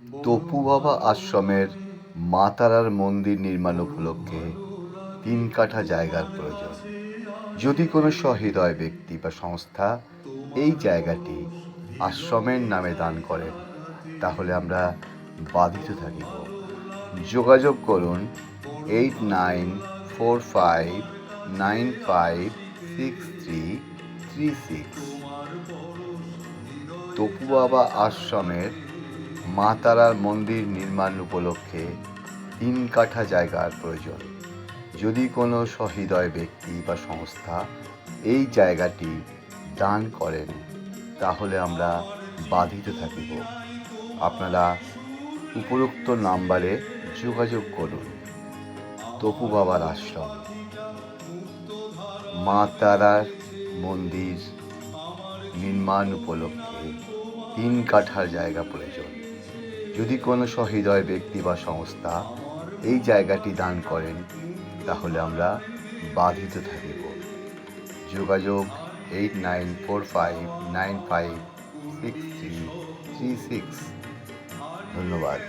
তপু বাবা আশ্রমের মা তারার মন্দির নির্মাণ উপলক্ষে ৩ কাঠা জায়গার প্রয়োজন। যদি কোনো সহৃদয় ব্যক্তি বা সংস্থা এই জায়গাটি আশ্রমের নামে দান করেন, তাহলে আমরা বাধিত থাকিব। যোগাযোগ করুন 8945956336। তপু বাবা আশ্রমের মা তারার মন্দির নির্মাণ উপলক্ষে ৩ কাঠা জায়গার প্রয়োজন। যদি কোনো সহৃদয় ব্যক্তি বা সংস্থা এই জায়গাটি দান করেন, তাহলে আমরা বাধিত থাকিব। আপনারা উপরোক্ত নাম্বারে যোগাযোগ করুন। তপু বাবার আশ্রম, মা তারার মন্দির নির্মাণ উপলক্ষে ৩ কাঠার জায়গা প্রয়োজন। যদি কোনো সহৃদয় ব্যক্তি বা সংস্থা এই জায়গাটি দান করেন, তাহলে আমরা বাধিত থাকিব। যোগাযোগ 8945956336। ধন্যবাদ।